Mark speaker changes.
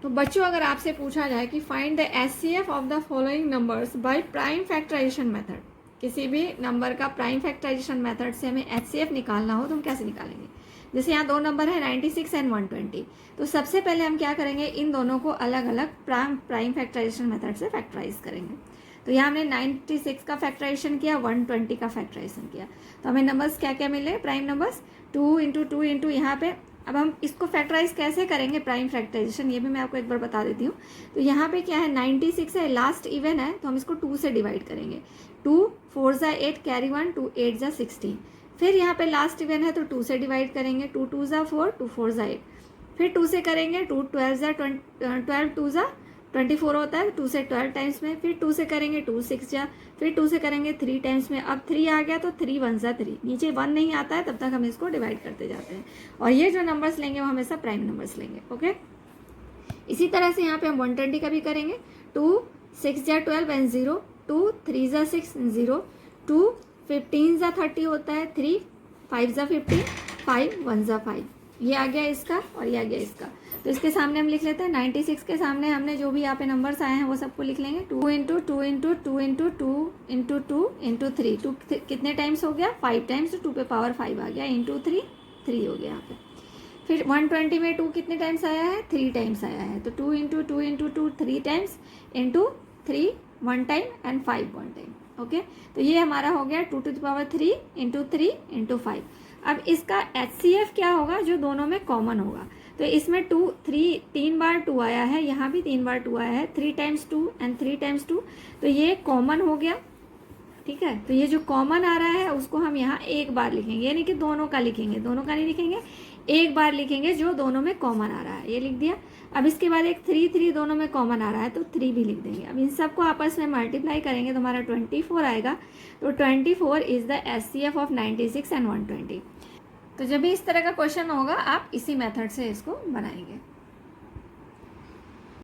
Speaker 1: तो बच्चों अगर आपसे पूछा जाए कि find the HCF of the following numbers by prime factorization method, किसी भी नंबर का प्राइम फैक्टराइजेशन मेथड से हमें एचसीएफ निकालना हो तो हम कैसे निकालेंगे। जैसे यहाँ दो नंबर है 96 एंड 120, तो सबसे पहले हम क्या करेंगे, इन दोनों को अलग अलग प्राइम फैक्टराइजेशन मेथड से फैक्टराइज करेंगे। तो यहाँ हमने 96 का फैक्टराइजेशन किया, 120 का फैक्टराइजेशन किया, तो हमें नंबर्स क्या क्या मिले, प्राइम नंबर्स 2 इंटू 2 इंटू यहाँ पे। अब हम इसको फैक्टराइज कैसे करेंगे प्राइम फैक्टराइजेशन, ये भी मैं आपको एक बार बता देती हूँ। तो यहाँ पे क्या है, 96 है, लास्ट इवन है, तो हम इसको 2 से डिवाइड करेंगे। 2 4 ज़ा 8 कैरी 1, 2 8 ज़ा 16। फिर यहाँ पे लास्ट इवन है तो 2 से डिवाइड करेंगे, 2 2 ज़ा 4, 2 4 ज़ा 8। फिर 2 से करेंगे, 2 12 ज़ा 12 2 ज़ा 24 होता है, 2 से 12 टाइम्स में। फिर 2 से करेंगे 2 6 जा, फिर 2 से करेंगे 3 टाइम्स में। अब 3 आ गया तो 3 1 ज़ा 3, नीचे 1 नहीं आता है तब तक हम इसको डिवाइड करते जाते हैं, और ये जो नंबर्स लेंगे वो हमेशा प्राइम नंबर्स लेंगे। ओके, इसी तरह से यहाँ पे हम 120 का भी करेंगे। 2 6 जा 12 एंड 0, 2 3 ज़ा 6 0, 2 15 ज़ा 30 होता है, 3 5 ज़ा 15, 5 1 ज़ा 5। ये आ गया इसका और ये आ गया इसका। तो इसके सामने हम लिख लेते हैं 96 के सामने हमने जो भी यहाँ पे नंबर्स आए हैं वो सबको लिख लेंगे। 2 into 2 into 2 into 2 into 2 into 3, 2 कितने टाइम्स हो गया, 5 टाइम्स, तो 2 पे पावर 5 आ गया, इंटू 3 3 हो गया यहाँ पे। फिर 120 में 2 कितने टाइम्स आया है, 3 टाइम्स आया है, तो 2 into 2 into 2 3 times, into 3 1 time and 5 1 time. Okay, तो ये हमारा हो गया 2 to the power 3 into 3 into 5। अब इसका HCF क्या होगा, जो दोनों में कॉमन होगा। तो इसमें 2 3 3 बार 2 आया है, यहाँ भी 3 बार 2 आया है, 3 टाइम्स 2 एंड 3 टाइम्स 2, तो ये कॉमन हो गया। ठीक है, तो ये जो कॉमन आ रहा है उसको हम यहाँ एक बार लिखेंगे, यानी कि दोनों का लिखेंगे, दोनों का नहीं लिखेंगे, एक बार लिखेंगे जो दोनों में कॉमन आ रहा है, ये लिख दिया। अब इसके बाद एक 3 3 दोनों में कॉमन आ रहा है तो 3 भी लिख देंगे। अब इन सबको आपस में मल्टीप्लाई करेंगे तो हमारा 24 आएगा। तो 24 is the HCF of 96 and 120। तो जब भी इस तरह का क्वेश्चन होगा आप इसी मेथड से इसको बनाएंगे।